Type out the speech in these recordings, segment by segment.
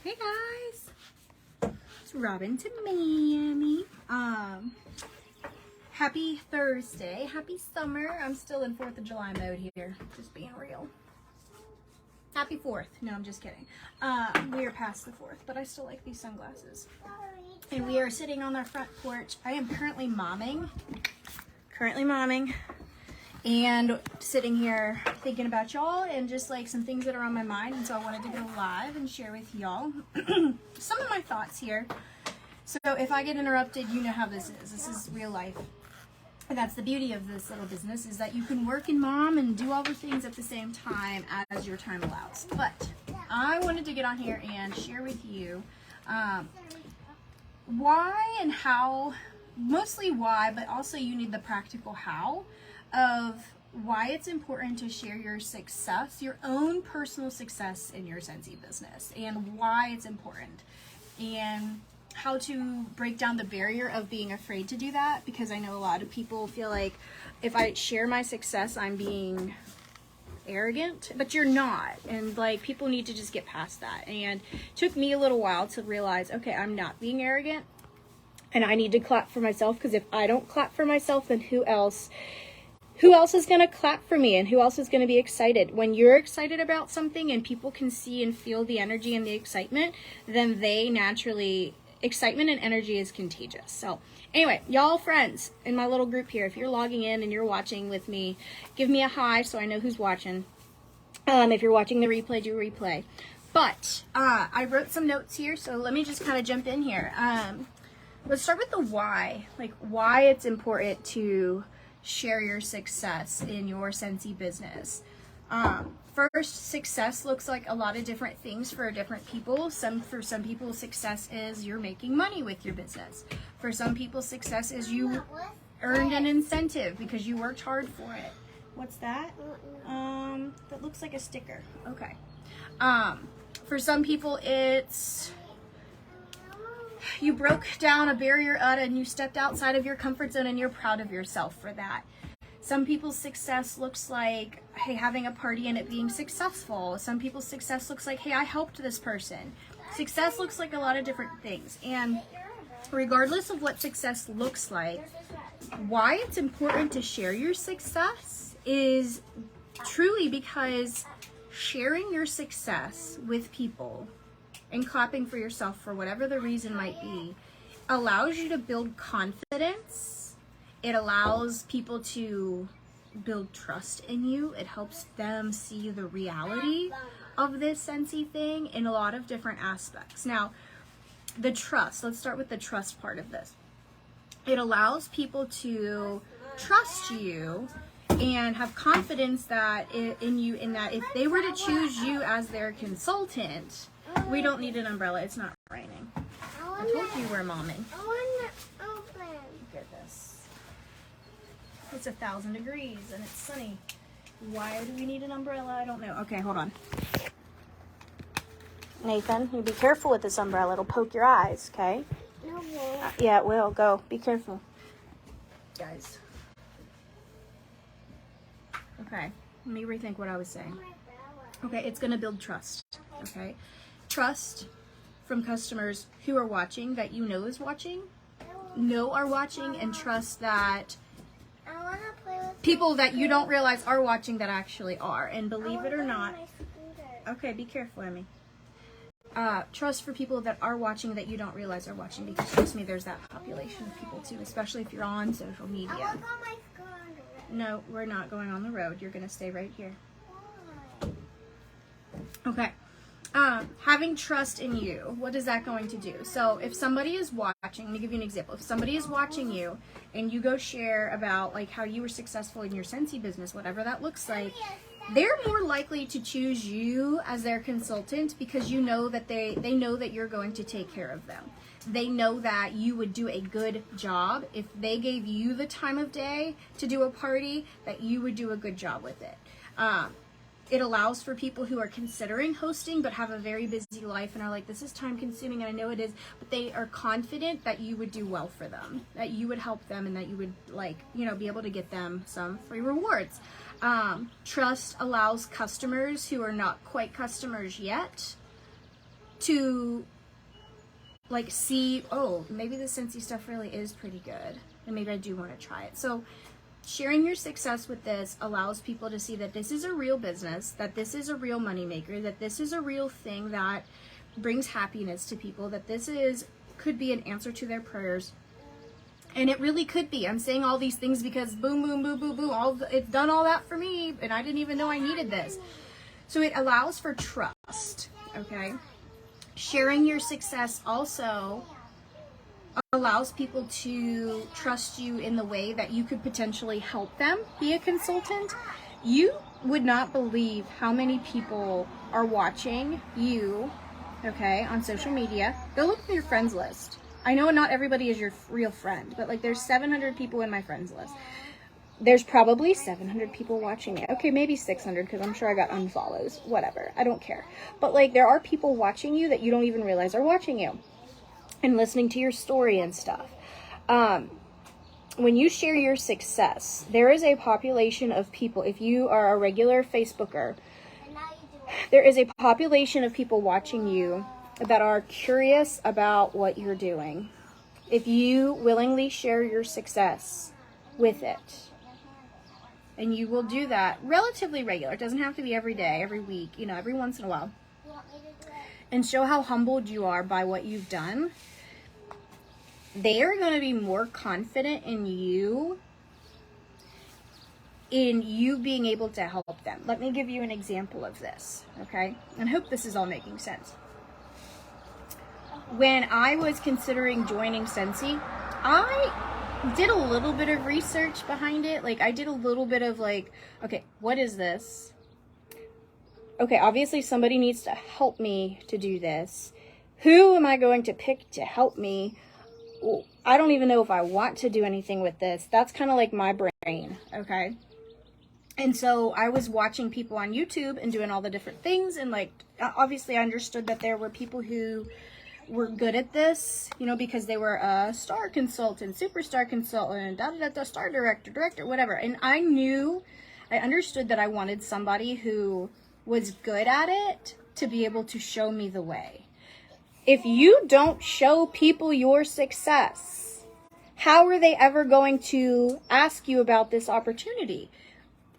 Hey guys, it's Robin to Miami. Happy Thursday, happy summer. I'm still in 4th of July mode here, just being real. Happy 4th. No, I'm just kidding. We are past the 4th, but I still like these sunglasses. And we are sitting on our front porch. I am currently momming, and sitting here thinking about y'all and just like some things that are on my mind. And so I wanted to go live and share with y'all some of my thoughts here. So if I get interrupted, you know how this is. This is real life. And that's the beauty of this little business, is that you can work and mom and do all the things at the same time as your time allows. But I wanted to get on here and share with you why and how, mostly why, but also you need the practical how of why it's important to share your success, your own personal success in your Scentsy business, and why it's important, and how to break down the barrier of being afraid to do that, because I know a lot of people feel like if I share my success, I'm being arrogant, but you're not. And like, people need to just get past that. And it took me a little while to realize, okay, I'm not being arrogant, and I need to clap for myself, because if I don't clap for myself, then who else is going to clap for me, and who else is going to be excited? When you're excited about something and people can see and feel the energy and the excitement, then they naturally, excitement and energy is contagious. So anyway, y'all friends in my little group here, if you're logging in and you're watching with me, give me a hi so I know who's watching. If you're watching the replay, do replay. But I wrote some notes here, so let me just kind of jump in here. Let's start with the why, like why it's important to share your success in your Scentsy business. First, success looks like a lot of different things for different people. For some people, success is you're making money with your business. For some people, success is you earned an incentive because you worked hard for it. What's that? That looks like a sticker. Okay. For some people, it's you broke down a barrier and you stepped outside of your comfort zone and you're proud of yourself for that. Some people's success looks like, hey, having a party and it being successful. Some people's success looks like, hey, I helped this person. Success looks like a lot of different things. And regardless of what success looks like, why it's important to share your success is truly because sharing your success with people and clapping for yourself for whatever the reason might be allows you to build confidence. It allows people to build trust in you. It helps them see the reality of this Scentsy thing in a lot of different aspects. Now, the trust, let's start with the trust part of this. It allows people to trust you and have confidence that in you, in that if they were to choose you as their consultant, we don't need an umbrella. It's not raining. I told you we're momming. I want to open. Look at this. It's 1,000 degrees and it's sunny. Why do we need an umbrella? I don't know. Okay, hold on. Nathan, you be careful with this umbrella. It'll poke your eyes, okay? No, it won't. Yeah, it will. Go. Be careful. Guys. Okay. Let me rethink what I was saying. Okay, it's going to build trust. Okay? Trust from customers who are watching, that you know is watching, are watching, and trust that I want to play with people that you don't realize are watching that actually are. And believe it or not, my scooter. okay, be careful, Emmy. Trust for people that are watching that you don't realize are watching, because trust me, there's that population of people too, especially if you're on social I media. want to go on my scooter. No, we're not going on the road. You're going to stay right here. Why? Okay. Having trust in you, what is that going to do? So if somebody is watching, let me give you an example. If somebody is watching you and you go share about like how you were successful in your Scentsy business, whatever that looks like, they're more likely to choose you as their consultant because you know that they know that you're going to take care of them. They know that you would do a good job. If they gave you the time of day to do a party, that you would do a good job with it. It allows for people who are considering hosting but have a very busy life and are like, this is time consuming, and I know it is, but they are confident that you would do well for them, that you would help them, and that you would, like, you know, be able to get them some free rewards. Trust allows customers who are not quite customers yet to like see, oh, maybe the Scentsy stuff really is pretty good, and maybe I do want to try it. So sharing your success with this allows people to see that this is a real business, that this is a real moneymaker, that this is a real thing that brings happiness to people, that this could be an answer to their prayers. And it really could be. I'm saying all these things because boom, boom, boom, boom, boom, it's done all that for me, and I didn't even know I needed this. So it allows for trust, okay? Sharing your success also allows people to trust you in the way that you could potentially help them be a consultant. You would not believe how many people are watching you, okay, on social media. Go look at your friends list. I know not everybody is your real friend, but like there's 700 people in my friends list. There's probably 700 people watching it. Okay, maybe 600 because I'm sure I got unfollows. Whatever, I don't care. But like there are people watching you that you don't even realize are watching you and listening to your story and stuff. When you share your success, there is a population of people, if you are a regular Facebooker, there is a population of people watching you that are curious about what you're doing. If you willingly share your success with it, and you will do that relatively regular, it doesn't have to be every day, every week, every once in a while, and show how humbled you are by what you've done, they are going to be more confident in you being able to help them. Let me give you an example of this, okay? And I hope this is all making sense. When I was considering joining Scentsy, I did a little bit of research behind it. Like, I did a little bit of like, okay, what is this? Okay, obviously somebody needs to help me to do this. Who am I going to pick to help me? I don't even know if I want to do anything with this. That's kind of like my brain, okay? And so I was watching people on YouTube and doing all the different things, and like, obviously I understood that there were people who were good at this, because they were a star consultant, superstar consultant, star director, whatever. And I understood that I wanted somebody who was good at it to be able to show me the way. If you don't show people your success, how are they ever going to ask you about this opportunity?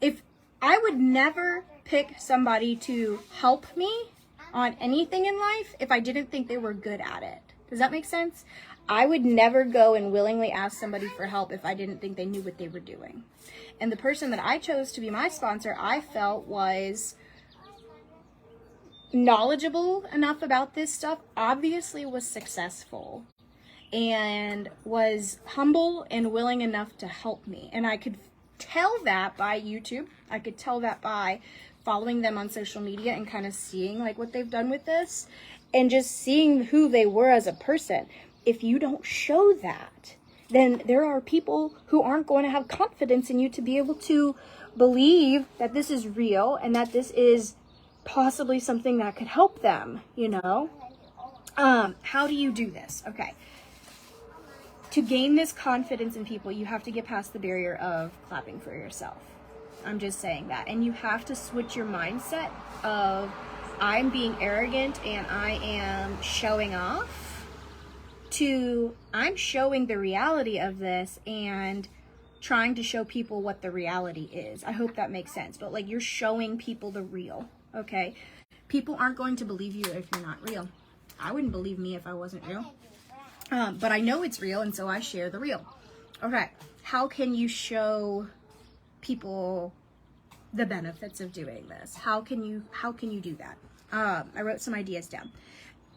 If I would never pick somebody to help me on anything in life if I didn't think they were good at it. Does that make sense? I would never go and willingly ask somebody for help if I didn't think they knew what they were doing. And the person that I chose to be my sponsor, I felt was knowledgeable enough about this stuff, obviously was successful, and was humble and willing enough to help me. And I could tell that by YouTube. I could tell that by following them on social media and kind of seeing like what they've done with this and just seeing who they were as a person. If you don't show that, then there are people who aren't going to have confidence in you to be able to believe that this is real and that this is possibly something that could help them, How do you do this? Okay. To gain this confidence in people, you have to get past the barrier of clapping for yourself. I'm just saying that. And you have to switch your mindset of I'm being arrogant and I am showing off to I'm showing the reality of this and trying to show people what the reality is. I hope that makes sense. But like, you're showing people the real, okay? People aren't going to believe you if you're not real. I wouldn't believe me if I wasn't real. But I know it's real, and so I share the real. Okay, how can you show people the benefits of doing this? How can you do that? I wrote some ideas down.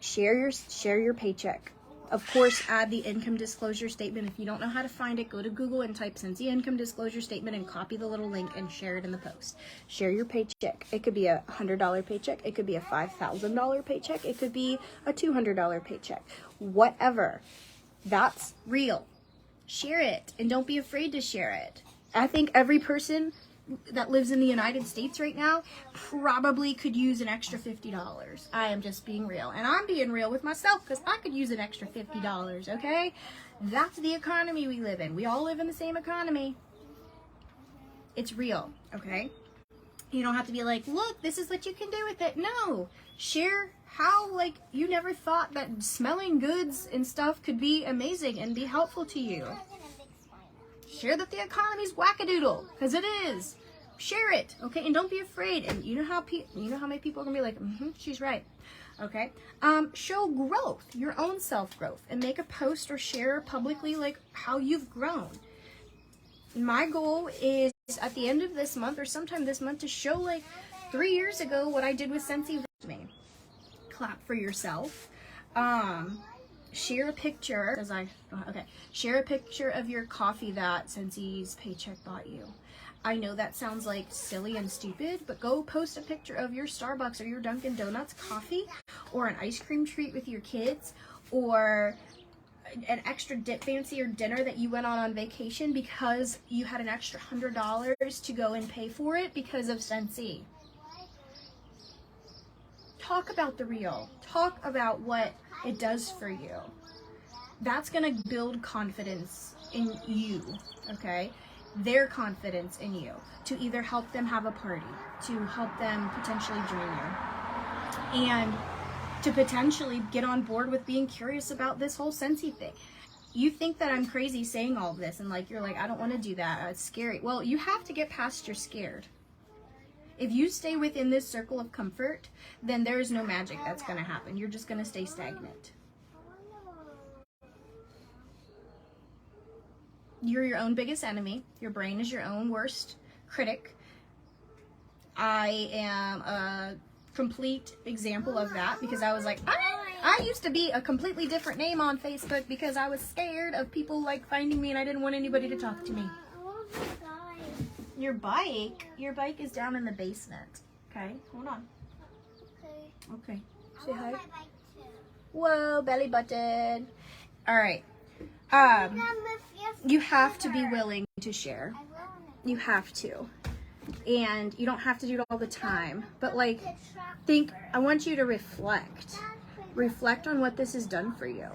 Share your paycheck. Of course, add the income disclosure statement. If you don't know how to find it, go to Google and type Scentsy income disclosure statement and copy the little link and share it in the post. Share your paycheck. It could be a $100 paycheck. It could be a $5,000 paycheck. It could be a $200 paycheck. Whatever. That's real. Share it, and don't be afraid to share it. I think every person that lives in the United States right now probably could use an extra $50. I am just being real. And I'm being real with myself because I could use an extra $50, okay? That's the economy we live in. We all live in the same economy. It's real, okay? You don't have to be like, look, this is what you can do with it. No. Share how, like, you never thought that smelling goods and stuff could be amazing and be helpful to you. Share that the economy's wackadoodle, because it is. Share it, okay? And don't be afraid. And you know how many people are gonna be like, she's right. Okay? Show growth, your own self-growth, and make a post or share publicly like how you've grown. My goal is at the end of this month or sometime this month to show like 3 years ago what I did with Scentsy Business. Clap for yourself. Share a picture. Share a picture of your coffee that Scentsy's paycheck bought you. I know that sounds like silly and stupid, but go post a picture of your Starbucks or your Dunkin' Donuts coffee, or an ice cream treat with your kids, or an extra fancier dinner that you went on vacation because you had an extra $100 to go and pay for it because of Scentsy. Talk about the real. Talk about what it does for you. That's gonna build confidence in you, okay? Their confidence in you, to either help them have a party, to help them potentially join you, and to potentially get on board with being curious about this whole Scentsy thing. You think that I'm crazy saying all of this, and like you're like, I don't want to do that, it's scary. Well, you have to get past your scared. If you stay within this circle of comfort, then there is no magic that's going to happen. You're just going to stay stagnant. You're your own biggest enemy. Your brain is your own worst critic. I am a complete example of that, because I was like, I used to be a completely different name on Facebook because I was scared of people like finding me and I didn't want anybody to talk to me. Your bike is down in the basement. Okay, hold on. Okay. Say hi. Whoa, belly button. All right. You have to be willing to share. You have to. And you don't have to do it all the time. But like, I want you to reflect. Reflect on what this has done for you.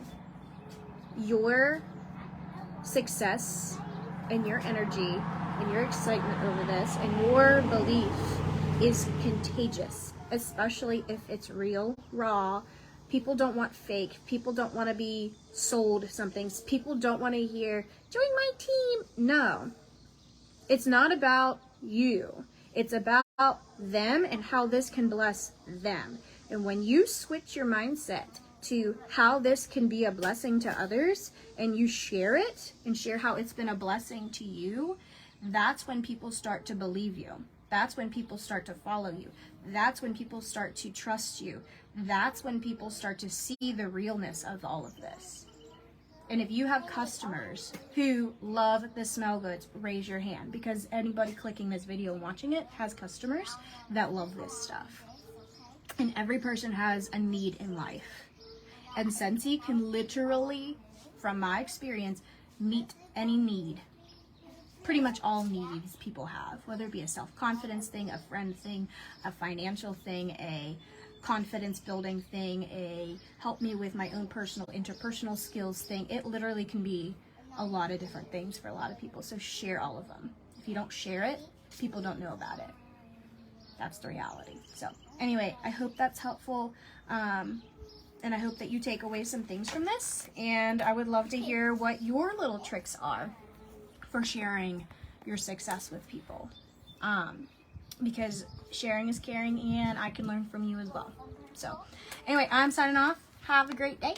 Your success and your energy and your excitement over this and your belief is contagious, especially if it's real, raw. People don't want fake. People don't want to be sold something. People don't want to hear, join my team. No. It's not about you. It's about them and how this can bless them. And when you switch your mindset to how this can be a blessing to others, and you share it and share how it's been a blessing to you, that's when people start to believe you. That's when people start to follow you. That's when people start to trust you. That's when people start to see the realness of all of this. And if you have customers who love the smell goods, raise your hand, because anybody clicking this video and watching it has customers that love this stuff. And every person has a need in life. And Scentsy can literally, from my experience, meet any need. Pretty much all needs people have, whether it be a self-confidence thing, a friend thing, a financial thing, a confidence building thing, a help me with my own personal interpersonal skills thing. It literally can be a lot of different things for a lot of people. So share all of them. If you don't share it, people don't know about it. That's the reality. So anyway, I hope that's helpful. And I hope that you take away some things from this. And I would love to hear what your little tricks are for sharing your success with people. Because sharing is caring, and I can learn from you as well. So anyway, I'm signing off. Have a great day.